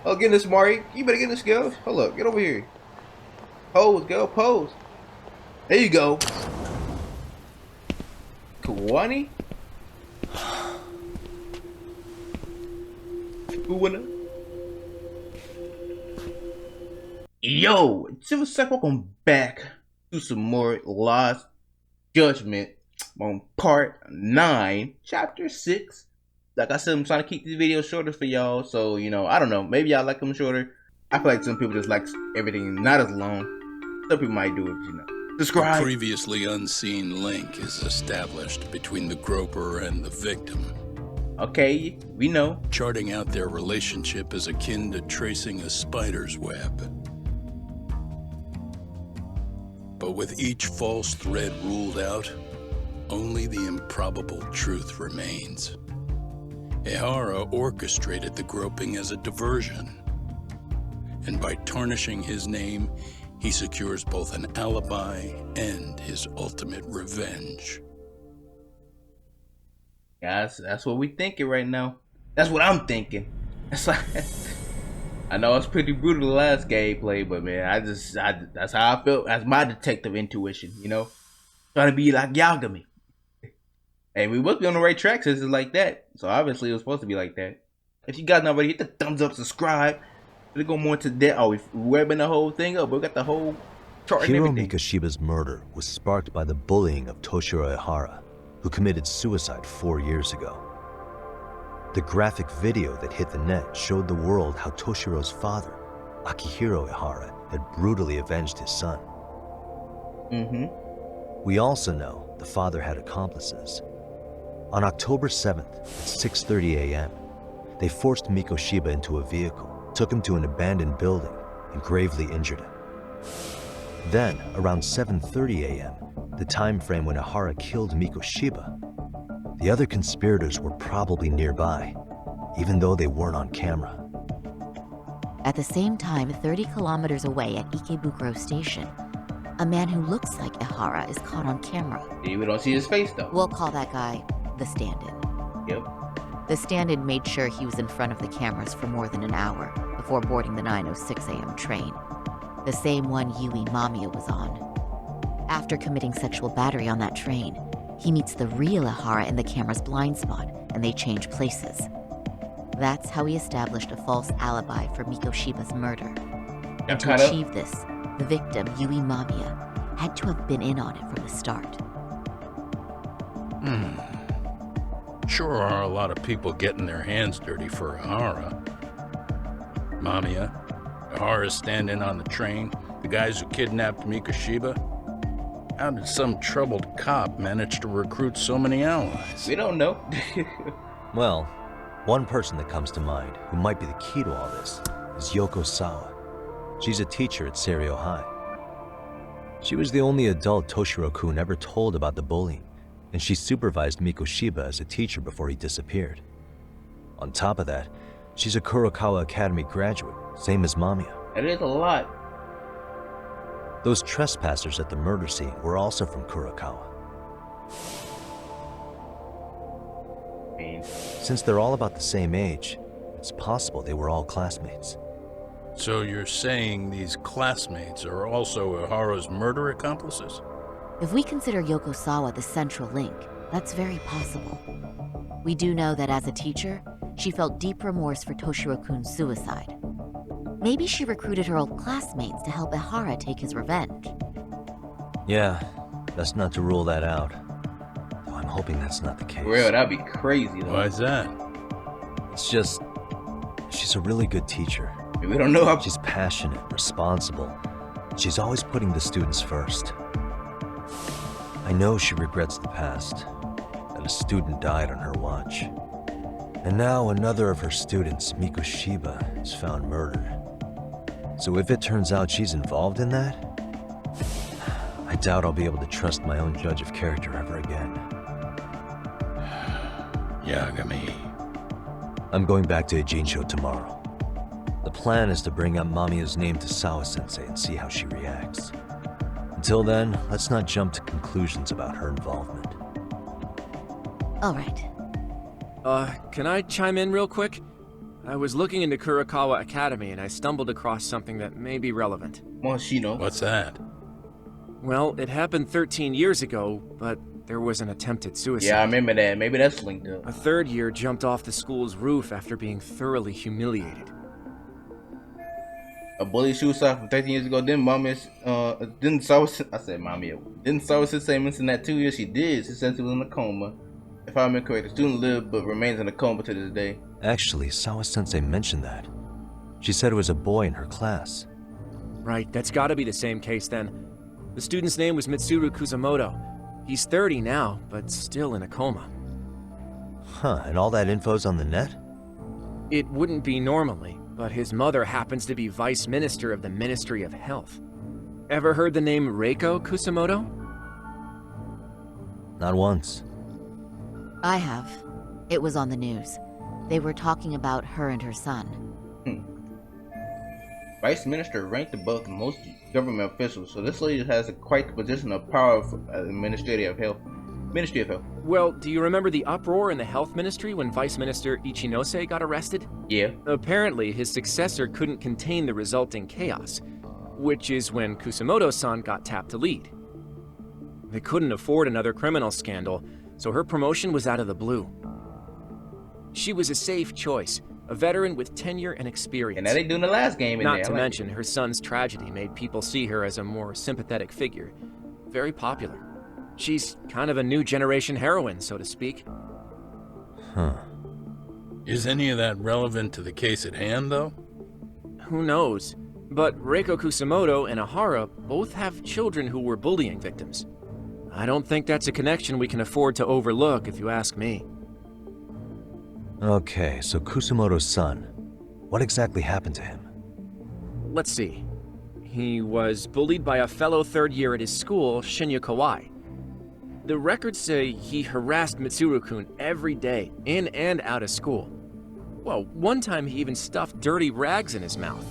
Oh, get this, Mari. You better get this, girl. Hold up. Get over here. Pose, girl. Pose. There you go. Kawani? Who winner? Yo, Civil Sec, welcome back to some more Lost Judgment on part 9, chapter 6. Like I said, I'm trying to keep these videos shorter for y'all, so, you know, I don't know, maybe y'all like them shorter. I feel like some people just like everything not as long. Some people might do it, you know. Subscribe. A previously unseen link is established between the groper and the victim. Okay, we know. Charting out their relationship is akin to tracing a spider's web. But with each false thread ruled out, only the improbable truth remains. Ehara orchestrated the groping as a diversion, and by tarnishing his name, he secures both an alibi and his ultimate revenge. Guys, that's what we thinking right now. That's what I'm thinking. It's like, I know it's pretty brutal the last gameplay, but man, that's how I felt. That's my detective intuition, you know? Trying to be like Yagami. Hey, we must be on the right track since it's like that. So obviously it was supposed to be like that. If you guys not already, hit the thumbs up, subscribe. We're going more into that. Oh, we're webbing the whole thing up. We got the whole chart and Hiro everything. Mikoshiba's murder was sparked by the bullying of Toshiro Ehara, who committed suicide 4 years ago. The graphic video that hit the net showed the world how Toshiro's father, Akihiro Ehara, had brutally avenged his son. We also know the father had accomplices. On October 7th at 6:30 a.m., they forced Mikoshiba into a vehicle, took him to an abandoned building, and gravely injured him. Then, around 7:30 a.m., the time frame when Ehara killed Mikoshiba, the other conspirators were probably nearby, even though they weren't on camera. At the same time, 30 kilometers away at Ikebukuro Station, a man who looks like Ehara is caught on camera. Yeah, we don't see his face though. We'll call that guy the stand-in. Yep. The stand-in made sure he was in front of the cameras for more than an hour before boarding the 9:06 a.m. train, the same one Yui Mamiya was on. After committing sexual battery on that train, he meets the real Ehara in the camera's blind spot, and they change places. That's how he established a false alibi for Mikoshiba's murder. And to achieve this, the victim, Yui Mamiya, had to have been in on it from the start. Sure are a lot of people getting their hands dirty for Ehara. Mamiya, Ehara's stand-in on the train, the guys who kidnapped Mikoshiba. How did some troubled cop manage to recruit so many allies? We don't know. Well, one person that comes to mind who might be the key to all this is Yoko Sawa. She's a teacher at Seiryo High. She was the only adult Toshiro-kun ever told about the bullying, and she supervised Mikoshiba as a teacher before he disappeared. On top of that, she's a Kurokawa Academy graduate, same as Mamiya. That is a lot. Those trespassers at the murder scene were also from Kurokawa. Since they're all about the same age, it's possible they were all classmates. So you're saying these classmates are also Ehara's murder accomplices? If we consider Yoko Sawa the central link, that's very possible. We do know that as a teacher, she felt deep remorse for Toshiro-kun's suicide. Maybe she recruited her old classmates to help Ehara take his revenge. Yeah, best not to rule that out. Though I'm hoping that's not the case. Real, that'd be crazy though. Why's that? It's just, she's a really good teacher. We don't know how. She's passionate, responsible. She's always putting the students first. I know she regrets the past, that a student died on her watch. And now another of her students, Mikoshiba, is found murdered. So if it turns out she's involved in that, I doubt I'll be able to trust my own judge of character ever again. Yagami. I'm going back to Ijincho tomorrow. The plan is to bring up Mamiya's name to Sawa-sensei and see how she reacts. Until then, let's not jump to conclusions about her involvement. All right. Can I chime in real quick? I was looking into Kurakawa Academy and I stumbled across something that may be relevant. Moschino. What's that? Well, it happened 13 years ago, but there was an attempted suicide. Yeah, I remember that. Maybe that's linked up. A third year jumped off the school's roof after being thoroughly humiliated. A bully suicide from 13 years ago. Then mommy, didn't Sawa sensei mention that 2 years she did? She said she was in a coma. If I remember correct, the student lived but remains in a coma to this day. Actually, Sawa-sensei mentioned that. She said it was a boy in her class. Right, that's gotta be the same case then. The student's name was Mitsuru Kusamoto. He's 30 now, but still in a coma. Huh, and all that info's on the net? It wouldn't be normally, but his mother happens to be Vice Minister of the Ministry of Health. Ever heard the name Reiko Kusamoto? Not once. I have. It was on the news. They were talking about her and her son. Vice Minister ranked above most government officials, so this lady has quite the position of power for Ministry of Health. Well, do you remember the uproar in the Health Ministry when Vice Minister Ichinose got arrested? Yeah. Apparently, his successor couldn't contain the resulting chaos, which is when Kusamoto-san got tapped to lead. They couldn't afford another criminal scandal, so her promotion was out of the blue. She was a safe choice, a veteran with tenure and experience. And now they doing the last game in there. Not to mention, her son's tragedy made people see her as a more sympathetic figure. Very popular. She's kind of a new generation heroine, so to speak. Huh. Is any of that relevant to the case at hand, though? Who knows? But Reiko Kusamoto and Ahara both have children who were bullying victims. I don't think that's a connection we can afford to overlook, if you ask me. Okay, so Kusamoto's son. What exactly happened to him? Let's see. He was bullied by a fellow third year at his school, Shinya Kawai. The records say he harassed Mitsuru-kun every day, in and out of school. Well, one time he even stuffed dirty rags in his mouth.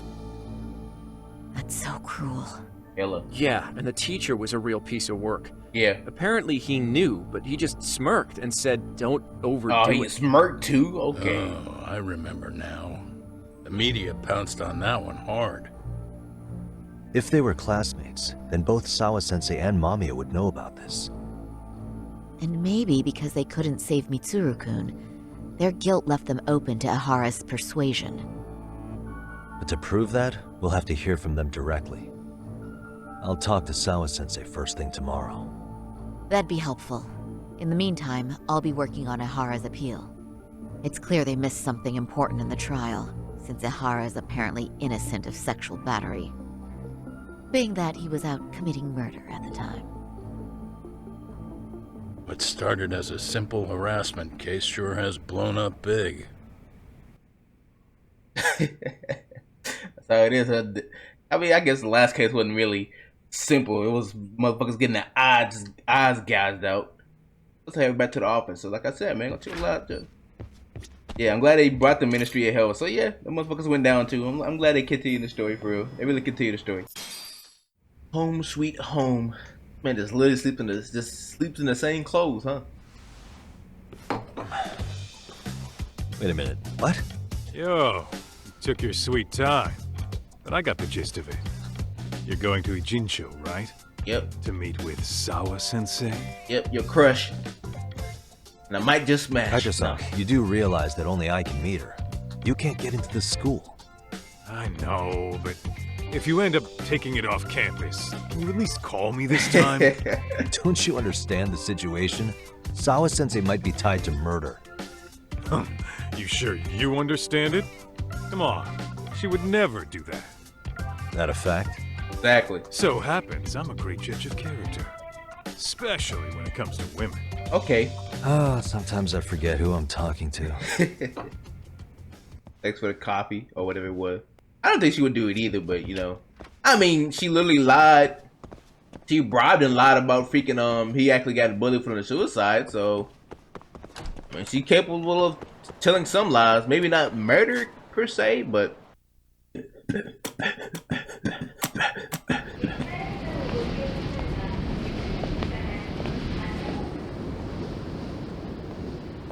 That's so cruel. Hello. Yeah, and the teacher was a real piece of work. Yeah. Apparently he knew, but he just smirked and said, "Don't overdo it." Oh, he smirked too? Okay. Oh, I remember now. The media pounced on that one hard. If they were classmates, then both Sawa-sensei and Mamiya would know about this. And maybe because they couldn't save Mitsuru-kun, their guilt left them open to Ahara's persuasion. But to prove that, we'll have to hear from them directly. I'll talk to Sawa-sensei first thing tomorrow. That'd be helpful. In the meantime, I'll be working on Ahara's appeal. It's clear they missed something important in the trial, since Ahara is apparently innocent of sexual battery, being that he was out committing murder at the time. What started as a simple harassment case sure has blown up big. That's how it is. I mean, I guess the last case wasn't really simple. It was motherfuckers getting their eyes gouged out. Let's head back to the office. So like I said, man, go chill out. Yeah, I'm glad they brought the Ministry of Health. So yeah, the motherfuckers went down too. I'm glad they continued the story for real. They really continued the story. Home sweet home. Man, just literally sleeps in the same clothes, huh? Wait a minute, what? Yo, you took your sweet time, but I got the gist of it. You're going to Ijincho, right? Yep. To meet with Sawa-sensei? Yep, your crush. And I might just smash. Kaja-san, you do realize that only I can meet her. You can't get into the school. I know, but if you end up taking it off campus, can you at least call me this time? Don't you understand the situation? Sawa-sensei might be tied to murder. You sure you understand it? Come on, she would never do that. That a fact? Exactly. So happens I'm a great judge of character, especially when it comes to women. Okay. Sometimes I forget who I'm talking to. Thanks for the coffee or whatever it was. I don't think she would do it either, but you know, I mean, she literally lied. She bribed and lied about freaking he actually got bullied from the suicide. So, I mean, she's capable of telling some lies. Maybe not murder per se, but.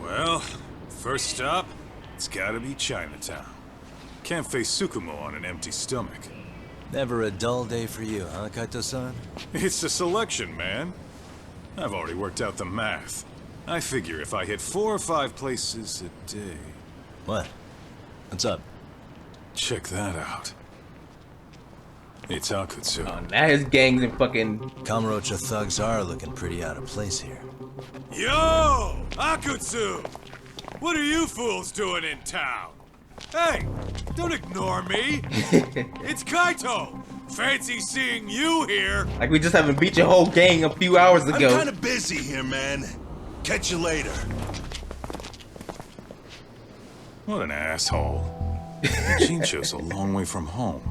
Well, first stop, it's gotta be Chinatown. Can't face Tsukumo on an empty stomach. Never a dull day for you, huh, Kaito-san? It's the selection, man. I've already worked out the math. I figure if I hit 4 or 5 places a day... What? What's up? Check that out. It's Akutsu. Oh, now his gangs and fucking. Kamurocho thugs are looking pretty out of place here. Yo! Akutsu! What are you fools doing in town? Hey! Don't ignore me! It's Kaito! Fancy seeing you here! Like we just haven't beat your whole gang a few hours ago. I'm kinda busy here, man. Catch you later. What an asshole. Chincho's a long way from home.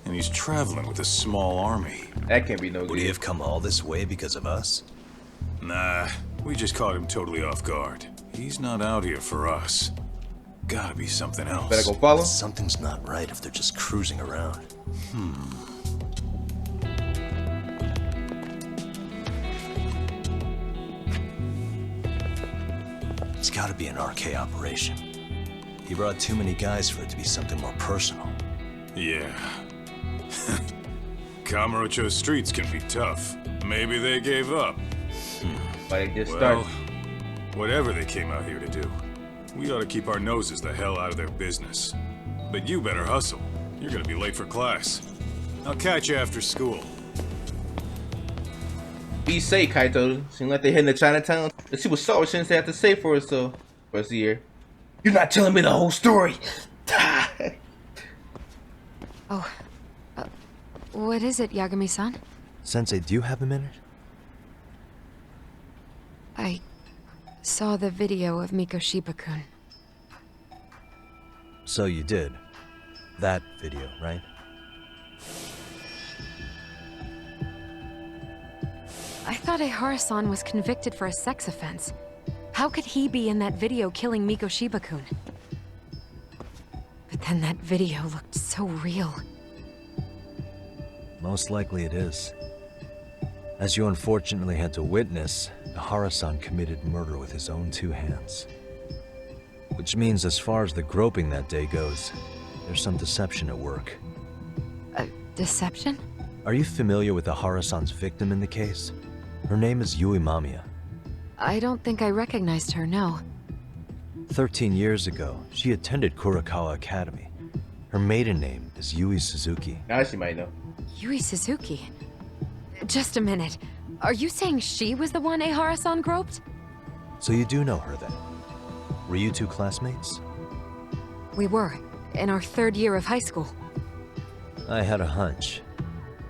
And he's traveling with a small army. That can't be no Would he good. have come all this way because of us? Nah, we just caught him totally off guard. He's not out here for us. Gotta be something else. Better go follow. Something's not right if they're just cruising around. It's gotta be an RK operation. He brought too many guys for it to be something more personal. Yeah. Kamurocho streets can be tough. Maybe they gave up. But they just Well, start. whatever they came out here to do, we ought to keep our noses the hell out of their business. But you better hustle. You're gonna be late for class. I'll catch you after school. Be safe, Kaito. Seem like they're heading to Chinatown. Let's see what Saori Sensei have to say for us, so. For us here. You're not telling me the whole story. Oh, what is it, Yagami-san? Sensei, do you have a minute? I saw the video of Mikoshiba-kun. So you did. That video, right? I thought Ehara-san was convicted for a sex offense. How could he be in that video killing Mikoshiba-kun? But then that video looked so real. Most likely it is. As you unfortunately had to witness, Ehara-san committed murder with his own 2 hands. Which means as far as the groping that day goes, there's some deception at work. Deception? Are you familiar with Ehara-san's victim in the case? Her name is Yui Mamiya. I don't think I recognized her, no. 13 years ago, she attended Kurakawa Academy. Her maiden name is Yui Suzuki. Now she might know. Yui Suzuki. Just a minute. Are you saying she was the one Ehara-san groped? So you do know her then? Were you 2 classmates? We were, in our 3rd year of high school. I had a hunch.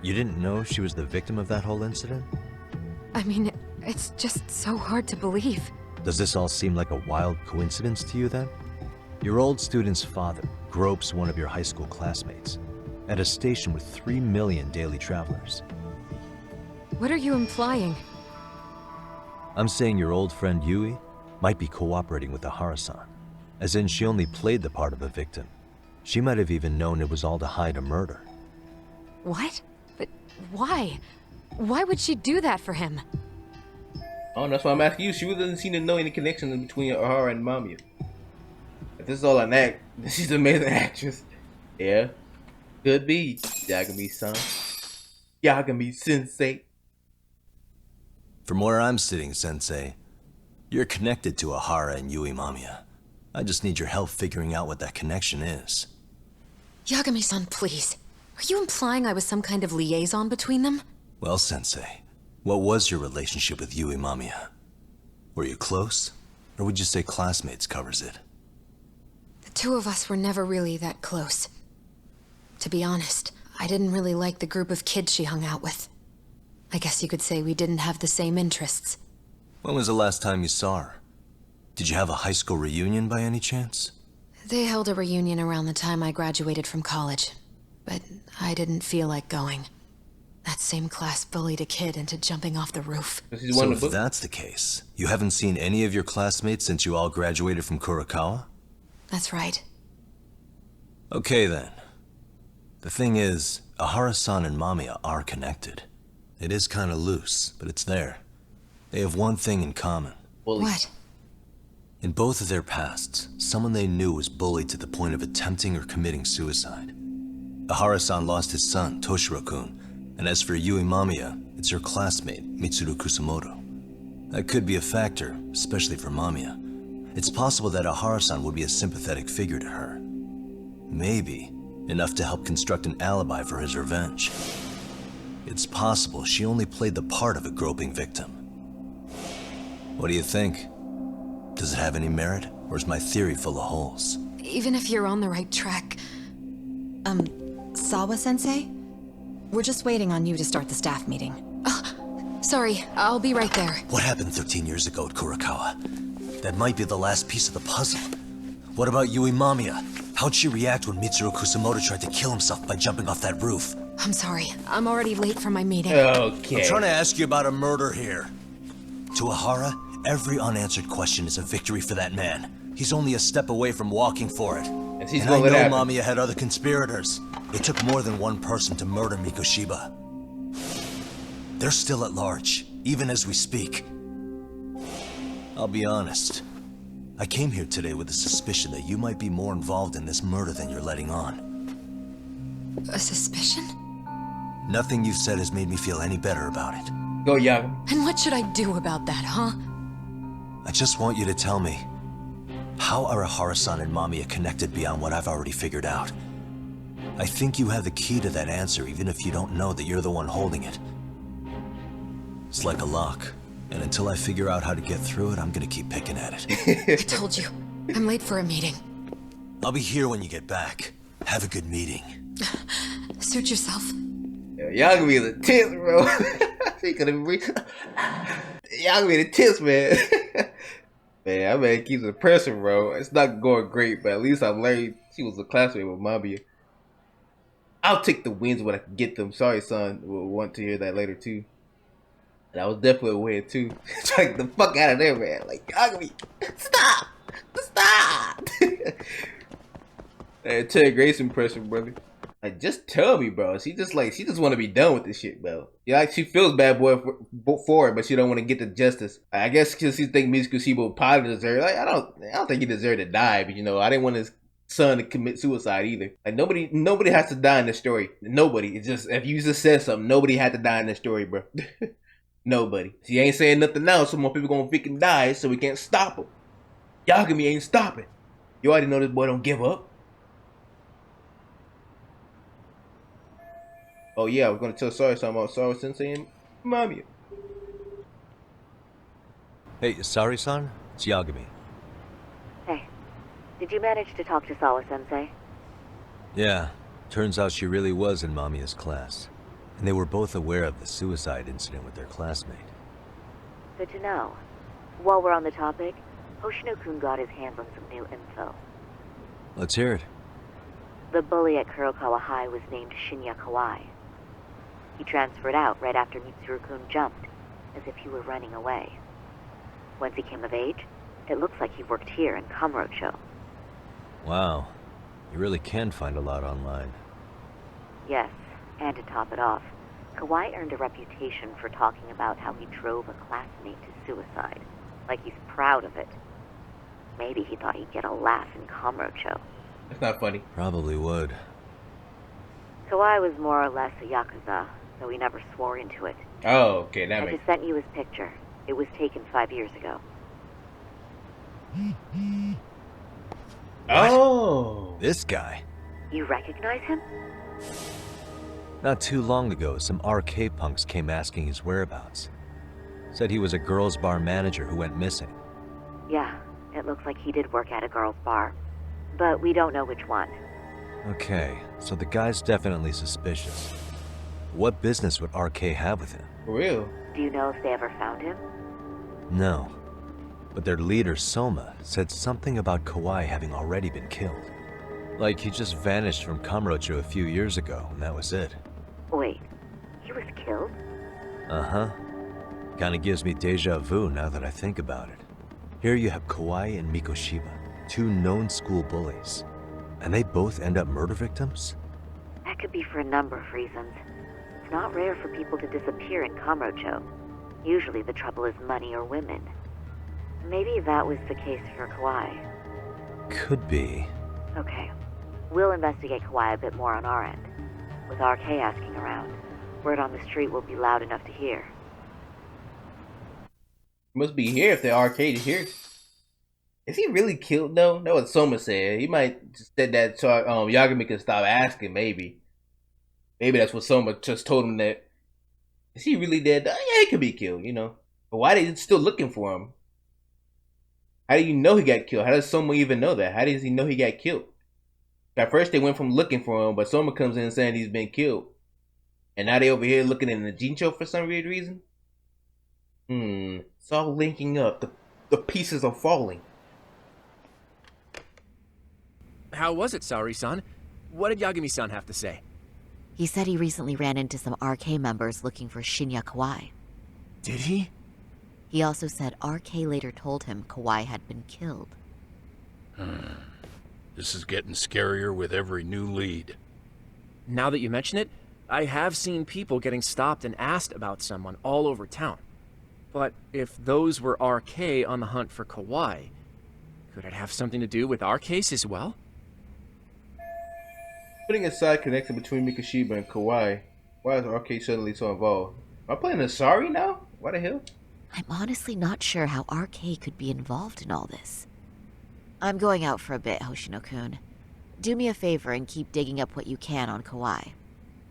You didn't know she was the victim of that whole incident? I mean, it's just so hard to believe. Does this all seem like a wild coincidence to you then? Your old student's father gropes one of your high school classmates at a station with 3 million daily travelers. What are you implying? I'm saying your old friend Yui might be cooperating with Ehara-san, as in she only played the part of a victim. She might have even known it was all to hide a murder. What? But why? Why would she do that for him? Oh, that's why I'm asking you. She really doesn't seem to know any connection between Ahara and Mamiya. If this is all an act, she's an amazing actress. Yeah. Could be. Yagami-san. Yagami-sensei. From where I'm sitting, Sensei, you're connected to Ehara and Yui Mamiya. I just need your help figuring out what that connection is. Yagami-san, please. Are you implying I was some kind of liaison between them? Well, Sensei, what was your relationship with Yui Mamiya? Were you close? Or would you say classmates covers it? The 2 of us were never really that close. To be honest, I didn't really like the group of kids she hung out with. I guess you could say we didn't have the same interests. When was the last time you saw her? Did you have a high school reunion by any chance? They held a reunion around the time I graduated from college, but I didn't feel like going. That same class bullied a kid into jumping off the roof. So if that's the case, you haven't seen any of your classmates since you all graduated from Kurakawa? That's right. Okay then. The thing is, Ehara-san and Mamiya are connected. It is kinda loose, but it's there. They have one thing in common. Bully. What? In both of their pasts, someone they knew was bullied to the point of attempting or committing suicide. Ahara-san lost his son, Toshiro-kun, and as for Yui Mamiya, it's her classmate, Mitsuru Kusamoto. That could be a factor, especially for Mamiya. It's possible that Ahara-san would be a sympathetic figure to her. Maybe enough to help construct an alibi for his revenge. It's possible she only played the part of a groping victim. What do you think? Does it have any merit, or is my theory full of holes? Even if you're on the right track... Sawa-sensei? We're just waiting on you to start the staff meeting. Sorry, I'll be right there. What happened 13 years ago at Kurakawa? That might be the last piece of the puzzle. What about Yui Mamiya? How'd she react when Mitsuru Kusamoto tried to kill himself by jumping off that roof? I'm sorry, I'm already late for my meeting. Okay. I'm trying to ask you about a murder here. To Ahara, every unanswered question is a victory for that man. He's only a step away from walking for it. And I know Mamiya had other conspirators. It took more than one person to murder Mikoshiba. They're still at large, even as we speak. I'll be honest. I came here today with a suspicion that you might be more involved in this murder than you're letting on. A suspicion? Nothing you've said has made me feel any better about it. Go, Yagami. And what should I do about that, huh? I just want you to tell me, how are Ahara-san and Mamiya connected beyond what I've already figured out? I think you have the key to that answer, even if you don't know that you're the one holding it. It's like a lock, and until I figure out how to get through it, I'm gonna keep picking at it. I told you, I'm late for a meeting. I'll be here when you get back. Have a good meeting. Suit yourself. Yo, Yagami is a tense, bro. He could've Yagami the tense, man. Man, I man keeps it pressing, bro. It's not going great, but at least I'm learning she was a classmate with Mamiya. I'll take the wins when I can get them. Sorry, son. We'll want to hear that later, too. That was definitely a win, too. Like, the fuck out of there, man. Like, Yagami, stop! Stop! Integration pressure, brother. Like, just tell me, bro. She just want to be done with this shit, bro. Yeah, like, she feels bad for it, but she don't want to get the justice. I guess because she think Mitsukushi probably deserve. Like, I don't think he deserved to die, but you know, I didn't want his son to commit suicide either. Like, nobody has to die in this story. Nobody. It's just, if you just said something, nobody had to die in this story, bro. Nobody. She ain't saying nothing now, so more people gonna freaking die, so we can't stop him. Yagami ain't stopping. You already know this boy don't give up. Oh yeah, I was gonna tell Saori something about Saori Sensei and Mamiya. Hey, Saori-san, it's Yagami. Hey, did you manage to talk to Sawa-sensei? Yeah, turns out she really was in Mamiya's class. And they were both aware of the suicide incident with their classmate. Good to know. While we're on the topic, Hoshino-kun got his hands on some new info. Let's hear it. The bully at Kurokawa High was named Shinya Kawai. He transferred out right after Mitsuru-kun jumped, as if he were running away. Once he came of age, it looks like he worked here in Kamurocho. Wow, you really can find a lot online. Yes, and to top it off, Kawai earned a reputation for talking about how he drove a classmate to suicide, like he's proud of it. Maybe he thought he'd get a laugh in Kamurocho. That's not funny. Probably would. Kawai was more or less a Yakuza, though he never swore into it. Oh, okay, that I makes just sent you his picture. It was taken 5 years ago. Oh! This guy? You recognize him? Not too long ago, some RK punks came asking his whereabouts. Said he was a girls' bar manager who went missing. Yeah, it looks like he did work at a girls' bar. But we don't know which one. Okay, so the guy's definitely suspicious. What business would RK have with him? For real? Do you know if they ever found him? No. But their leader, Soma, said something about Kawai having already been killed. Like he just vanished from Kamurocho a few years ago, and that was it. Wait, he was killed? Uh-huh. Kinda gives me deja vu now that I think about it. Here you have Kawai and Mikoshiba, two known school bullies. And they both end up murder victims? That could be for a number of reasons. It's not rare for people to disappear in Kamurocho. Usually the trouble is money or women. Maybe that was the case for Kawai. Could be. Okay. We'll investigate Kawai a bit more on our end. With RK asking around, word on the street will be loud enough to hear. Must be here if the arcade is here. Is he really killed though? That was Soma said. He might just said that so Yagami could stop asking. Maybe that's what Soma just told him. That is he really dead? Yeah, he could be killed. You know, but why are they still looking for him? How do you know he got killed? How does Soma even know that? How does he know he got killed? At first they went from looking for him, but Soma comes in saying he's been killed, and now they over here looking in the Jincho for some weird reason. It's all linking up. The pieces are falling. How was it, Saori-san? What did Yagami-san have to say? He said he recently ran into some RK members looking for Shinya Kawai. Did he? He also said RK later told him Kawai had been killed. This is getting scarier with every new lead. Now that you mention it, I have seen people getting stopped and asked about someone all over town. But if those were RK on the hunt for Kawai, could it have something to do with our case as well? Putting aside connection between Mikoshiba and Kawai, why is RK suddenly so involved? Am I playing Saori now? Why the hell? I'm honestly not sure how RK could be involved in all this. I'm going out for a bit, Hoshino-kun. Do me a favor and keep digging up what you can on Kawai.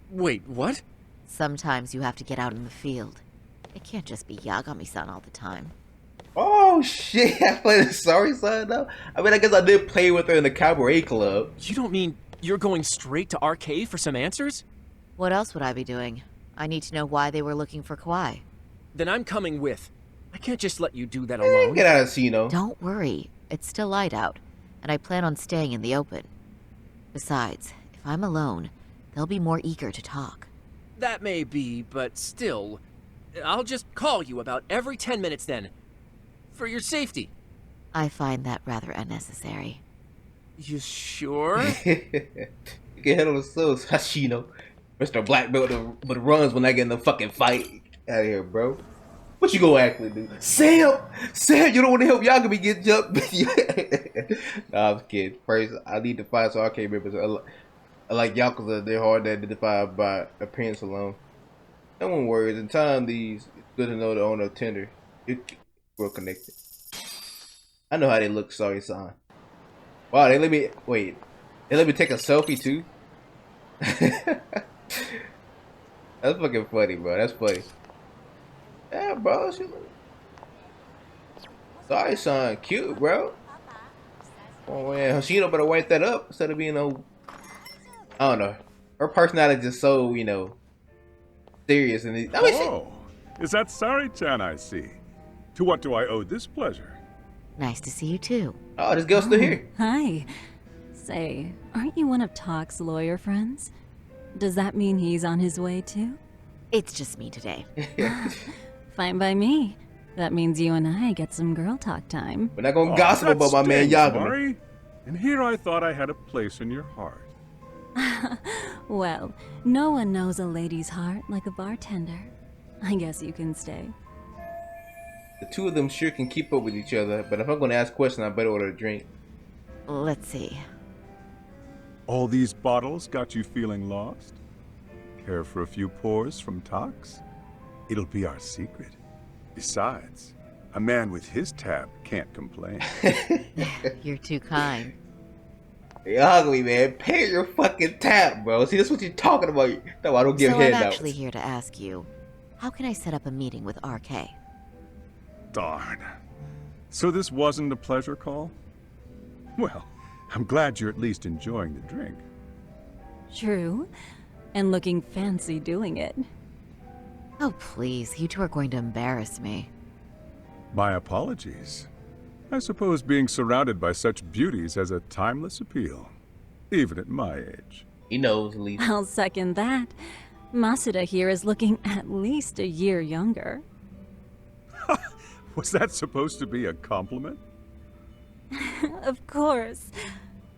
Wait, what? Sometimes you have to get out in the field. It can't just be Yagami-san all the time. Oh shit, I played Saori-san now? I mean, I guess I did play with her in the cabaret club. You don't mean you're going straight to RK for some answers? What else would I be doing? I need to know why they were looking for Kawai. Then I'm coming with. I can't just let you do that alone. Get out of Sino. Don't worry. It's still light out, and I plan on staying in the open. Besides, if I'm alone, they'll be more eager to talk. That may be, but still, I'll just call you about every 10 minutes then. For your safety. I find that rather unnecessary. You sure? You can handle the souls, Hashino. Mr. Black Belt but runs when I get in the fucking fight. Out of here, bro. What you gonna actually do? Sam, you don't want to help Yagami get jumped? Nah, I'm kidding. First, I need to find some arcade members. I like Yakuza. They're hard to identify by appearance alone. No one worries. In time, it's good to know the owner of Tinder. We're connected. I know how they look, Saori-san. Wow, they let me wait. They let me take a selfie too. That's fucking funny, bro. That's funny. Yeah, bro. Saori-san, cute, bro. Oh man, Hoshino better wipe that up instead of being I don't know. Her personality is just so, serious and is that Saori-chan I see? To what do I owe this pleasure? Nice to see you too. Oh, this girl's still here. Hi. Say, aren't you one of Talk's lawyer friends? Does that mean he's on his way too? It's just me today. Fine by me. That means you and I get some girl talk time. We're not gonna gossip about my man Yagami. And here I thought I had a place in your heart. Well, no one knows a lady's heart like a bartender. I guess you can stay. The two of them sure can keep up with each other, but if I'm gonna ask questions, I better order a drink. Let's see. All these bottles got you feeling lost? Care for a few pours from Talks? It'll be our secret. Besides, a man with his tab can't complain. You're too kind. Yagami, man, pay your fucking tab, bro. See, that's what you're talking about. No, I don't give handouts. I'm actually here to ask you, how can I set up a meeting with RK? Darn. So this wasn't a pleasure call? Well, I'm glad you're at least enjoying the drink. True. And looking fancy doing it. Oh, please. You two are going to embarrass me. My apologies. I suppose being surrounded by such beauties has a timeless appeal, even at my age. He knows, at least. I'll second that. Masuda here is looking at least a year younger. Was that supposed to be a compliment? Of course.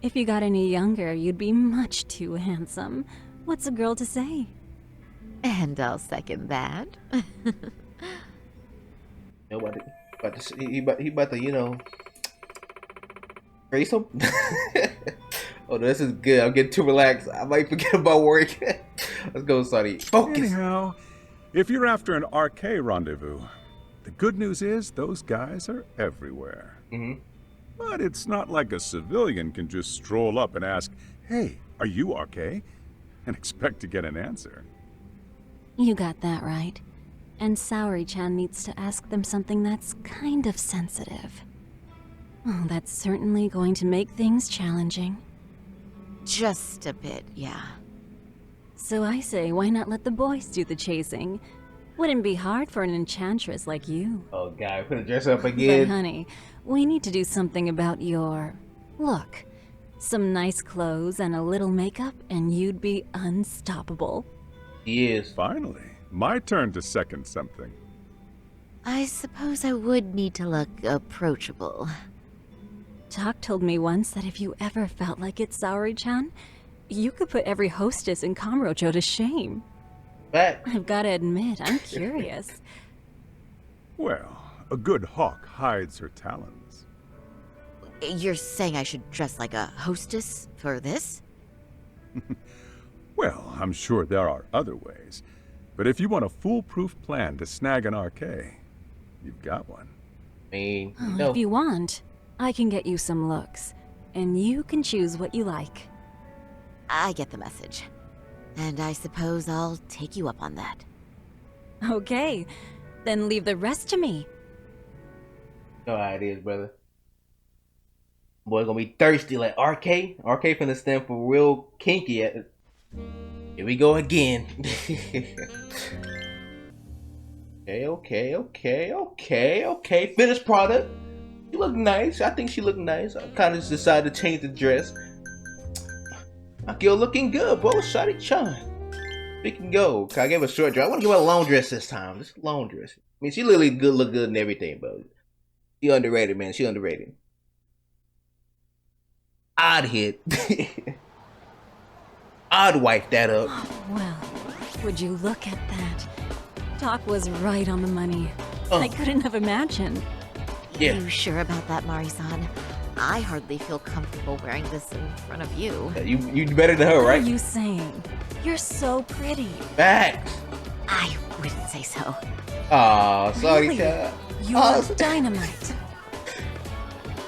If you got any younger, you'd be much too handsome. What's a girl to say? And I'll second that. Nobody. He about to, you know, race him. Oh, this is good. I'm getting too relaxed. I might forget about work. Let's go, Sonny. Focus. Anyhow, if you're after an RK rendezvous, the good news is those guys are everywhere. But it's not like a civilian can just stroll up and ask, "Hey, are you RK?" and expect to get an answer. You got that right. And Saori-chan needs to ask them something that's kind of sensitive. Oh, that's certainly going to make things challenging. Just a bit, yeah. So I say, why not let the boys do the chasing? Wouldn't be hard for an enchantress like you. Oh, God, gonna dress up again. But honey, we need to do something about your look. Some nice clothes and a little makeup, and you'd be unstoppable. Yes. Finally, my turn to second something. I suppose I would need to look approachable. Talk told me once that if you ever felt like it, Saori-chan, you could put every hostess in Kamurocho to shame. Back. I've gotta admit, I'm curious. Well, a good hawk hides her talons. You're saying I should dress like a hostess for this? Well, I'm sure there are other ways. But if you want a foolproof plan to snag an RK, you've got one. I mean, If you want, I can get you some looks, and you can choose what you like. I get the message. And I suppose I'll take you up on that. Okay, then leave the rest to me. No ideas, brother. Boy, gonna be thirsty like RK. RK finna stand for real kinky. Here we go again. Okay. Finished product. She look nice. I think she look nice. I kind of just decided to change the dress. My girl looking good, bro. Shawty Chan. We can go. I gave her a short dress. I want to give her a long dress this time. Just a long dress. I mean, she literally good, look good and everything, bro. She underrated, man. She underrated. I'd hit. I'd wipe that up. Well, would you look at that? Talk was right on the money. I couldn't have imagined. Yeah. You sure about that, Mari-san? I hardly feel comfortable wearing this in front of you. You better than her, right? What are you saying? You're so pretty. Facts. I wouldn't say so. Aw, sorry, Really? child. You're dynamite.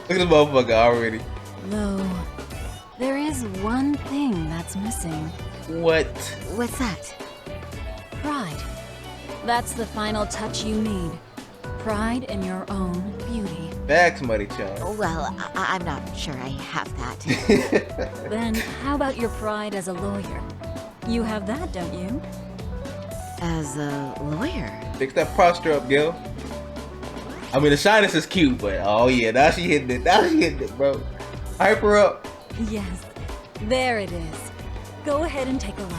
Look at the motherfucker already. Though, there is one thing that's missing. What? What's that? Pride. That's the final touch you need. Pride in your own beauty. Facts, Muddy Chan. Well, I'm not sure I have that. Then, how about your pride as a lawyer? You have that, don't you? As a lawyer? Fix that posture up, girl. I mean, the shyness is cute, but oh yeah, now she hitting it. Now she hitting it, bro. Hype her up. Yes. There it is. Go ahead and take a look.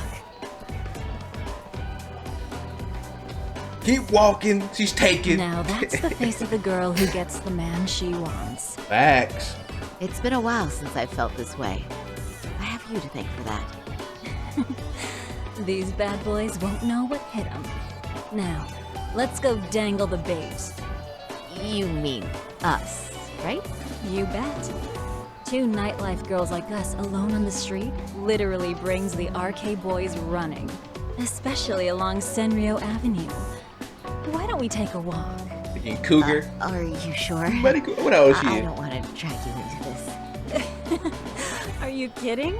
Keep walking. She's taking. Now that's the face of the girl who gets the man she wants. Facts. It's been a while since I felt this way. I have you to thank for that. These bad boys won't know what hit them. Now, let's go dangle the bait. You mean us, right? You bet. Two nightlife girls like us alone on the street literally brings the RK boys running. Especially along Senryo Avenue. Why don't we take a walk? Thinking cougar. Are you sure? What else she I is? don't want to drag you into this. Are you kidding?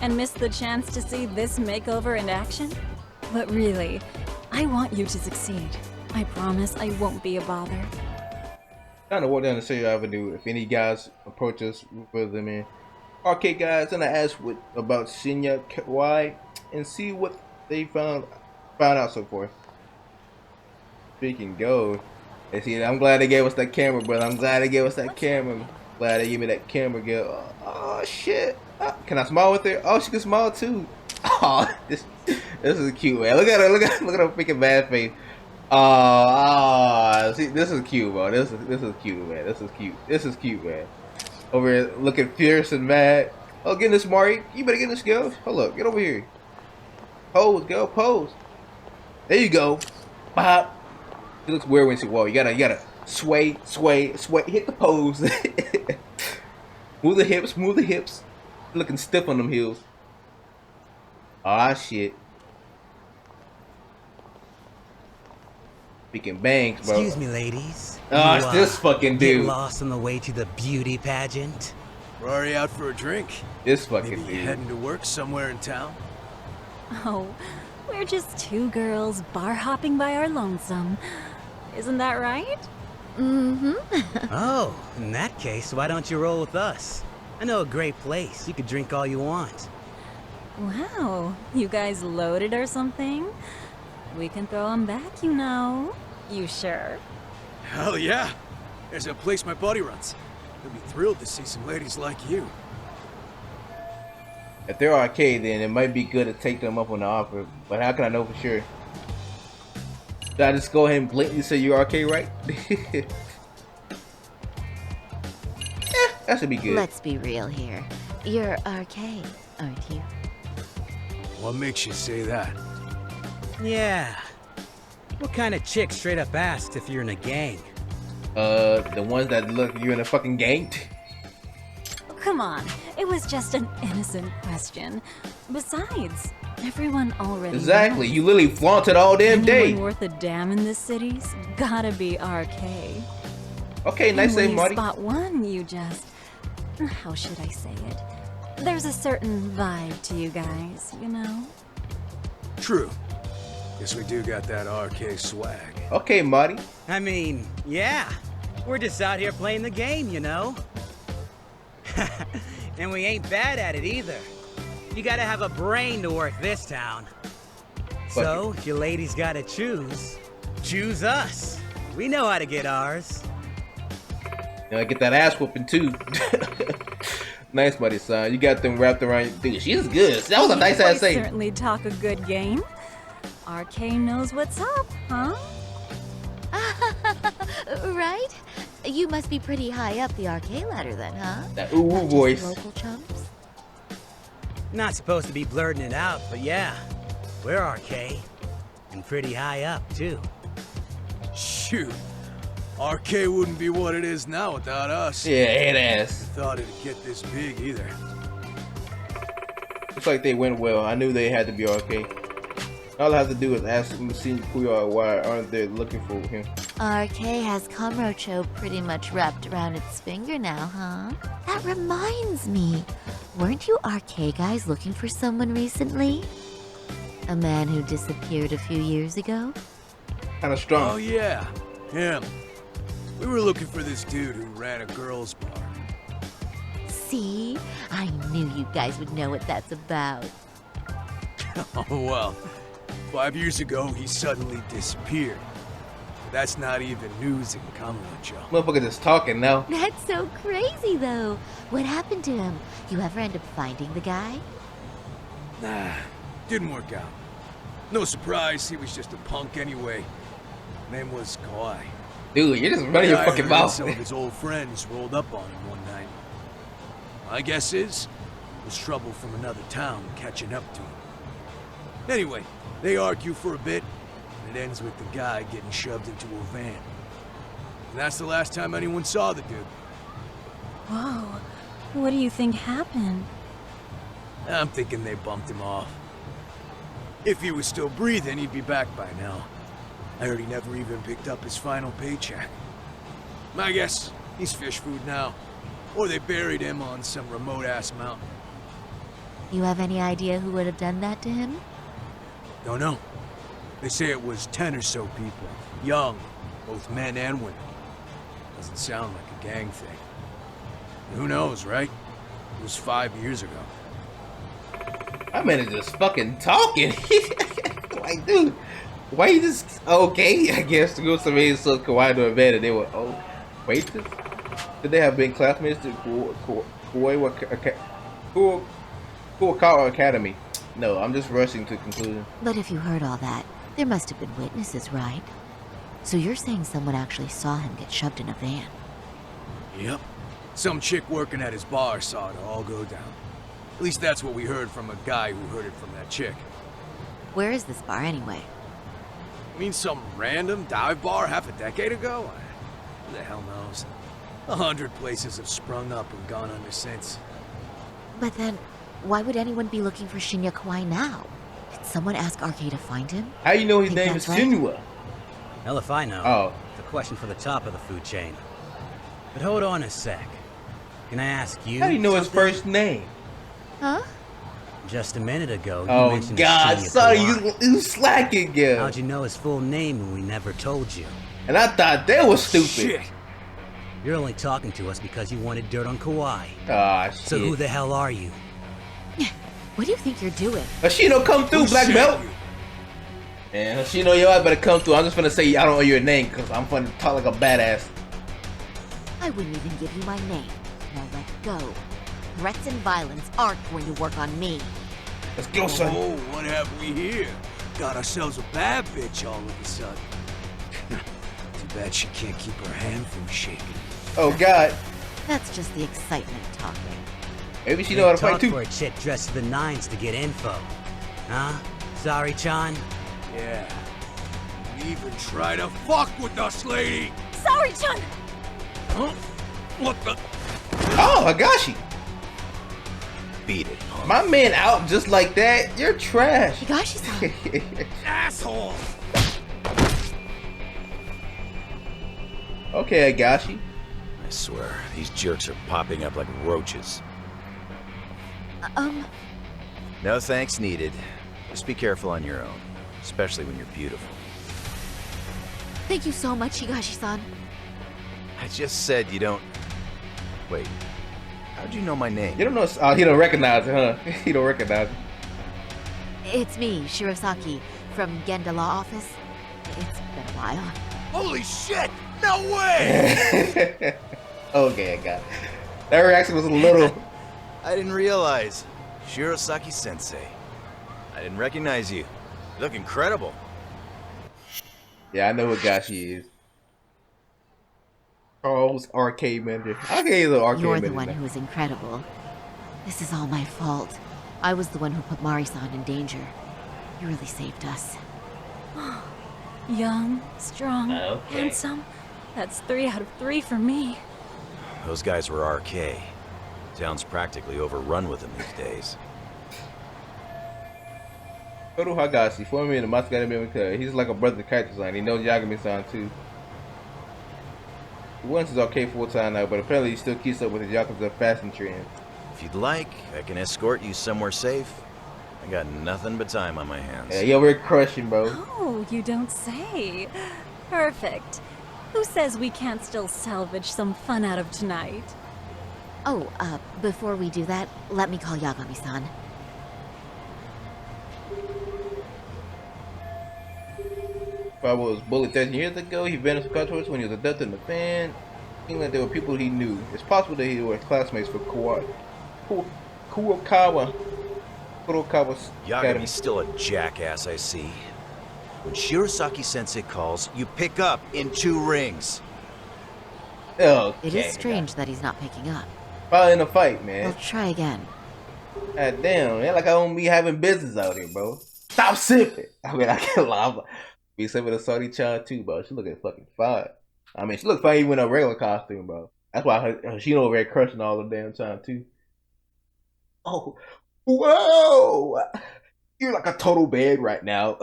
And miss the chance to see this makeover in action? But really, I want you to succeed. I promise I won't be a bother. Trying to walk down the Senryo Avenue. If any guys approach us with them in arcade guys, and I ask about Shinya, Kawai, and see what they found out so far. Freaking go. And see, I'm glad they gave us that camera, brother. I'm glad they gave us that camera. Glad they gave me that camera, girl. Oh shit. Can I smile with her? Oh, she can smile too. Oh, this is cute, man. Look at her. Look at her freaking bad face. See, this is cute, bro. This is cute, man. This is cute, man. Over here looking fierce and mad. Oh, get this, Mari. You better get this, girl. Hold up. Get over here. Pose, girl. Pose. There you go. Bop. She looks weird when she walks. You gotta Sway, sway, sway. Hit the pose. Move the hips, move the hips. Looking stiff on them heels. Ah, shit. Speaking bangs, bro. Excuse me, ladies. Oh, it's this fucking get dude. lost on the way to the beauty pageant? We're already out for a drink. This fucking Maybe dude. heading to work somewhere in town. Oh, we're just two girls bar hopping by our lonesome. Isn't that right? Mm-hmm. Oh, in that case, why don't you roll with us? I know a great place. You could drink all you want. Wow, you guys loaded or something? We can throw them back, you know. You sure? Hell yeah. There's a place my buddy runs. He'll be thrilled to see some ladies like you. If they're arcade, then it might be good to take them up on the offer. But how can I know for sure? Should I just go ahead and blatantly say you're arcade, right? That should be good. Let's be real here. You're arcade, aren't you? What makes you say that? Yeah. What kind of chick straight up asks if you're in a gang? The ones that look you're in a fucking gang. Come on, it was just an innocent question. Besides, everyone already Exactly. knows. You literally flaunted all damn day. Anyone worth a damn in this city's gotta be RK. Okay, nice And when save, you Marty. spot one, you just... How should I say it? There's a certain vibe to you guys, you know? True. Guess we do got that RK swag. Okay, Marty. I mean, yeah. We're just out here playing the game, you know? And we ain't bad at it either. You gotta have a brain to work this town. So, if your ladies gotta choose us. We know how to get ours. You know, I get that ass whooping too. Nice, buddy, son. You got them wrapped around. Dude, she's good. That was a nice ass You save. certainly talk a good game. RK knows what's up, huh? Right? You must be pretty high up the arcade ladder then, huh? That ooh Not just voice. local chumps? Not supposed to be blurting it out, but yeah. We're RK. And pretty high up, too. Shoot. RK wouldn't be what it is now without us. Yeah, head ass. Thought it'd get this big either. Looks like they went well. I knew they had to be arcade. All I have to do is ask them to see who you are. Why aren't they looking for him? RK has Kamurocho pretty much wrapped around its finger now, huh? That reminds me. Weren't you RK guys looking for someone recently? A man who disappeared a few years ago? Kinda strong. Oh yeah, him. We were looking for this dude who ran a girls' bar. See? I knew you guys would know what that's about. Oh well. 5 years ago, he suddenly disappeared. That's not even news in Kamurocho. Motherfucker just talking now. That's so crazy, though. What happened to him? You ever end up finding the guy? Nah, didn't work out. No surprise, he was just a punk anyway. Name was Kawai. Dude, you're just running your I fucking heard mouth. Some of his old friends rolled up on him one night. My guess is, it was trouble from another town catching up to him. Anyway, they argue for a bit, and it ends with the guy getting shoved into a van. And that's the last time anyone saw the dude. Whoa. What do you think happened? I'm thinking they bumped him off. If he was still breathing, he'd be back by now. I heard he never even picked up his final paycheck. My guess, he's fish food now. Or they buried him on some remote-ass mountain. You have any idea who would have done that to him? Don't know. They say it was 10 or so people. Young, both men and women. Doesn't sound like a gang thing. Who knows, right? It was 5 years ago. That man is just fucking talking. Like, dude, why you just okay? I guess to go somebody so Kawhi to a bed and they were wait. Did they have been classmates to Kusamoto Academy? No, I'm just rushing to conclusion. But if you heard all that, there must have been witnesses, right? So you're saying someone actually saw him get shoved in a van? Yep. Some chick working at his bar saw it all go down. At least that's what we heard from a guy who heard it from that chick. Where is this bar anyway? You mean some random dive bar half a decade ago? Who the hell knows? 100 places have sprung up and gone under since. But then, why would anyone be looking for Shinya Kawai now? Did someone ask RK to find him? How you know his Think name is that's right? Shinya? Hell if I know. Oh. It's a question for the top of the food chain. But hold on a sec. Can I ask you? How do you know his something? first name? Huh? Just a minute ago, you Oh mentioned God, Shinya sorry, Kawai. you slacking, girl. How'd you know his full name when we never told you? And I thought that was stupid. Shit! You're only talking to us because you wanted dirt on Kawai. Ah, shit. So who the hell are you? What do you think you're doing? Hoshino, come through, Who black said belt. you? Man, Hoshino, yo, I better come through. I'm just gonna say I don't know your name because I'm gonna talk like a badass. I wouldn't even give you my name. Now let go. Threats and violence aren't going to work on me. Let's go, son. Oh, what have we here? Got ourselves a bad bitch all of a sudden. Too bad she can't keep her hand from shaking. Oh God. That's just the excitement talking. Maybe she know how to fight too. For a chick dressed to the nines to get info. Huh? Sorry, Chan? Yeah. You even try to fuck with us, lady! Sorry, Chun! Huh? What the? Oh, Hagashi. Beat it. My man out just like that. You're trash. Higashi-san. Asshole! Okay, Hagashi. I swear, these jerks are popping up like roaches. No thanks needed. Just be careful on your own, especially when you're beautiful. Thank you so much, Higashi-san. I just said you don't... Wait, how'd you know my name? You don't know. Oh, he don't recognize it, huh? He don't recognize it. It's me, Shirosaki, from Genda Law Office. It's been a while. Holy shit! No way! Okay, I got it. That reaction was a little. I didn't realize. Shirosaki Sensei. I didn't recognize you. You look incredible. Yeah, I know what Hagashi is. Charles Arcade Manager. Okay, he's an arcade You're manager. the one who is incredible. This is all my fault. I was the one who put Mari-san in danger. You really saved us. Young, strong, Okay. handsome. That's 3 out of 3 for me. Those guys were RK. Town's practically overrun with them these days. Toru Hagashi, formerly in the Masquerade Mimic. He's like a brother to Kaito-san. He knows Yagami-san too. He runs his arcade full-time now, but apparently he still keeps up with his Yakuza fashion trend. If you'd like, I can escort you somewhere safe. I got nothing but time on my hands. Yeah, he over here crushing, bro. Oh, you don't say. Perfect. Who says we can't still salvage some fun out of tonight? Oh, before we do that, let me call Yagami-san. If I was bullied 13 years ago, he vanished from Cartwrights when he was adopted in the band. Seemed like there were people he knew. It's possible that he were classmates for Kawai. Kurokawa's Yagami's still a jackass, I see. When Shirosaki Sensei calls, you pick up in 2 rings. Okay. It is strange that he's not picking up. Probably in a fight, man. We'll try again. God damn, man. Like I don't be having business out here, bro. Stop sipping. I mean, I can't lie. Be sipping a Saori child too, bro. She looking fucking fine. I mean, she look fine even in a regular costume, bro. That's why she over there crushing all the damn time too. Oh, whoa! You're like a total bed right now.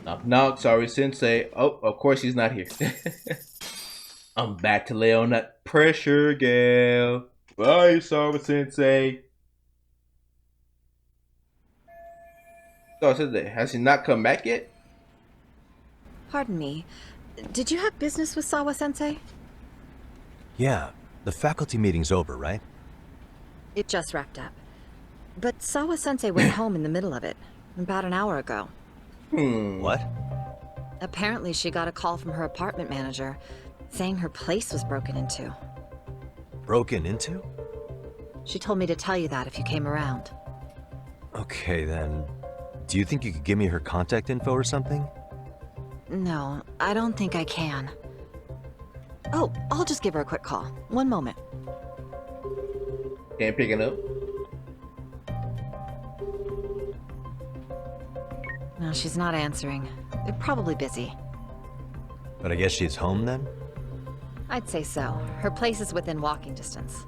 Knock knock, sorry sensei. Oh, of course he's not here. I'm back to lay on that pressure, gal. Bye, sorry sensei. So sensei, has he not come back yet? Pardon me. Did you have business with Sawa-sensei? Yeah, the faculty meeting's over, right? It just wrapped up. But Sawa-sensei went home in the middle of it, about an hour ago. What? Apparently she got a call from her apartment manager, saying her place was broken into. Broken into? She told me to tell you that if you came around. Okay, then. Do you think you could give me her contact info or something? No, I don't think I can. Oh, I'll just give her a quick call. One moment. Can't pick it up. No, she's not answering. They're probably busy. But I guess she's home then? I'd say so. Her place is within walking distance.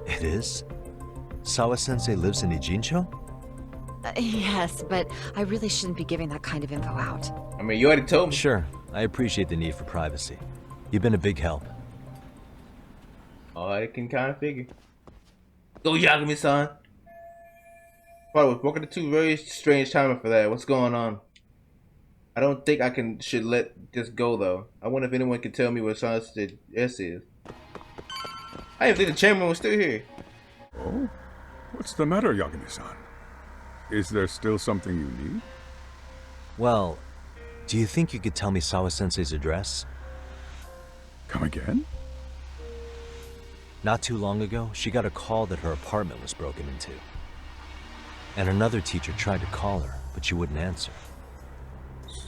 It is? Sawa-sensei lives in Ijincho? Yes, but I really shouldn't be giving that kind of info out. I mean, you already told me. Sure, I appreciate the need for privacy. You've been a big help. Oh, I can kind of figure. Go Yagami-san. Probably was broken into very strange timing for that. What's going on? I don't think I should let this go though. I wonder if anyone can tell me where Sunset S is. I didn't think the chairman was still here. Oh? What's the matter, Yagami-san? Is there still something you need? Well, do you think you could tell me Sawa-sensei's address? Come again? Not too long ago, she got a call that her apartment was broken into. And another teacher tried to call her, but she wouldn't answer.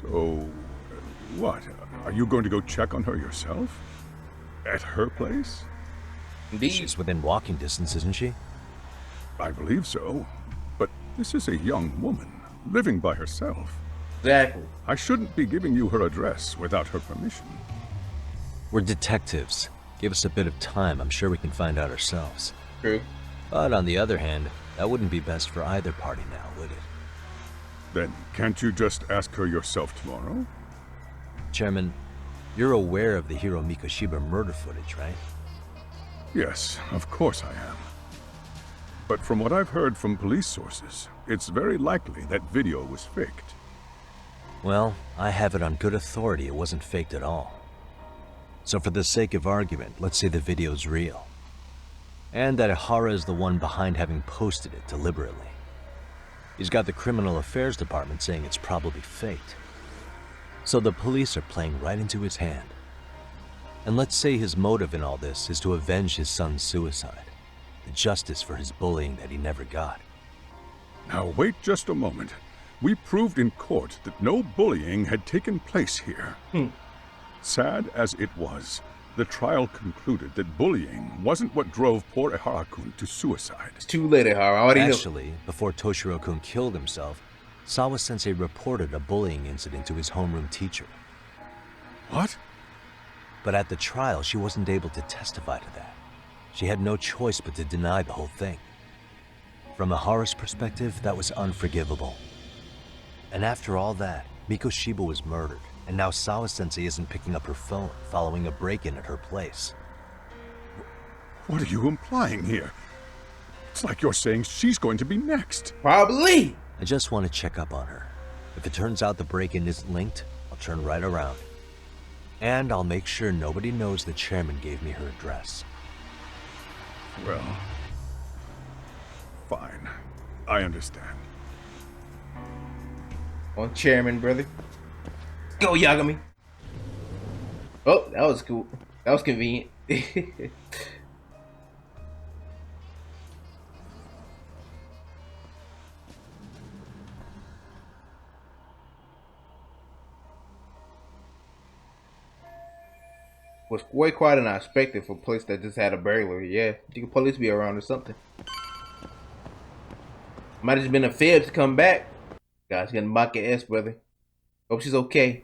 So, what? Are you going to go check on her yourself? At her place? Indeed. She's within walking distance, isn't she? I believe so. But this is a young woman, living by herself. Exactly. I shouldn't be giving you her address without her permission. We're detectives. Give us a bit of time, I'm sure we can find out ourselves. True. But on the other hand, that wouldn't be best for either party now, would it? Then can't you just ask her yourself tomorrow? Chairman, you're aware of the Hiro Mikoshiba murder footage, right? Yes, of course I am. But from what I've heard from police sources, it's very likely that video was faked. Well, I have it on good authority it wasn't faked at all. So for the sake of argument, let's say the video's real. And that Ihara is the one behind having posted it deliberately. He's got the criminal affairs department saying it's probably faked. So the police are playing right into his hand. And let's say his motive in all this is to avenge his son's suicide. The justice for his bullying that he never got. Now wait just a moment. We proved in court that no bullying had taken place here. Sad as it was, the trial concluded that bullying wasn't what drove poor Ihara-kun to suicide. It's too late, Ihara. Actually, before Toshiro-kun killed himself, Sawa-sensei reported a bullying incident to his homeroom teacher. What? But at the trial, she wasn't able to testify to that. She had no choice but to deny the whole thing. From Ihara's perspective, that was unforgivable. And after all that, Mikoshiba was murdered, and now Sawa-sensei isn't picking up her phone following a break-in at her place. What are you implying here? It's like you're saying she's going to be next. Probably. I just want to check up on her. If it turns out the break-in isn't linked, I'll turn right around. And I'll make sure nobody knows the chairman gave me her address. Well, fine. I understand. On chairman, brother. Go Yagami. Oh, that was cool. That was convenient. Was way quieter than I expected for a place that just had a burglary. Yeah, think police be around or something. Might have just been a fib to come back. Guys, getting mock at S, brother. Hope she's okay.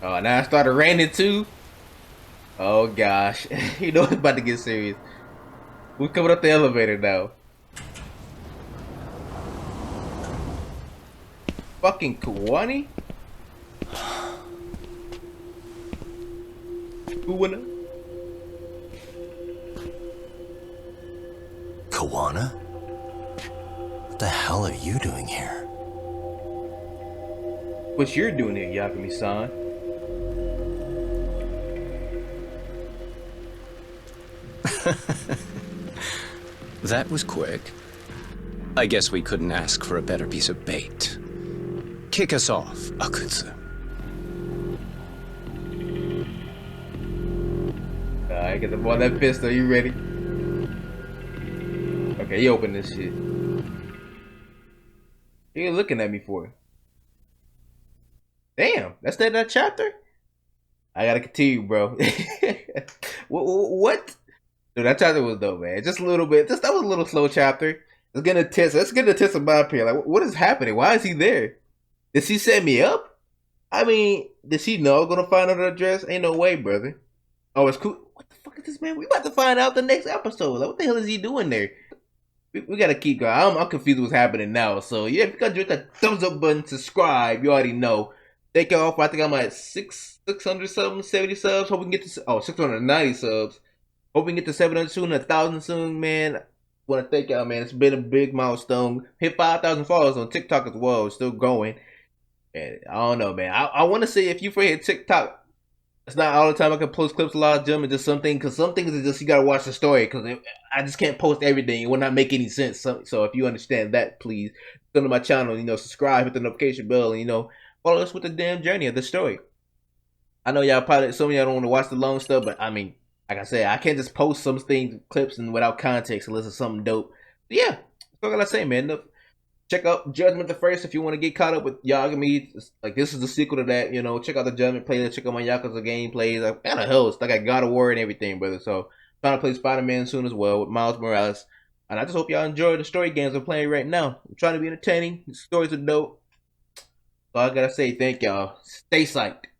Oh, now I started raining too. Oh gosh, you know it's about to get serious. We're coming up the elevator now. Fucking Kawai? Kuwana? Kawana? What the hell are you doing here? What you're doing here, Yagami-san? That was quick. I guess we couldn't ask for a better piece of bait. Kick us off, Akutsu. Alright, get the ball that pistol. You ready? Okay, you open this shit. What are you looking at me for? Damn, that's that chapter? I gotta continue, bro. What? Dude, that chapter was dope, man. Just a little bit. That was a little slow chapter. Let's get a test. Let's get a test of my opinion. Like, what is happening? Why is he there? Did she set me up? I mean, did she know I'm gonna find out her address? Ain't no way, brother. Oh, it's cool. What the fuck is this, man? We about to find out the next episode. Like, what the hell is he doing there? We gotta keep going. I'm confused what's happening now. So yeah, if you gotta hit that thumbs up button, subscribe. You already know. Thank y'all for, I think I'm at 600 something, 70 subs. Hope we can get to 690 subs. Hope we can get to 700 soon, 1,000 soon, man. Want to thank y'all, man. It's been a big milestone. Hit 5,000 followers on TikTok as well. It's still going. And I don't know, man. I want to say if you hit TikTok, it's not all the time I can post clips a lot of them, and just something, because some things is just you gotta watch the story, because I just can't post everything. It will not make any sense. So if you understand that, please come to my channel, subscribe, hit the notification bell, and follow us with the damn journey of the story. I know y'all probably, some of y'all don't want to watch the long stuff, but I mean, like I said, I can't just post some things, clips, and without context unless it's something dope. But yeah, that's what I gotta say, man. Check out Judgment the First if you want to get caught up with Yagami. Like, this is the sequel to that, check out the Judgment playlist, check out my Yakuza gameplays. I got a host. I got God of War and everything, brother. So, trying to play Spider-Man soon as well with Miles Morales. And I just hope y'all enjoy the story games I'm playing right now. I'm trying to be entertaining. The stories are dope. So I gotta say thank y'all. Stay psyched.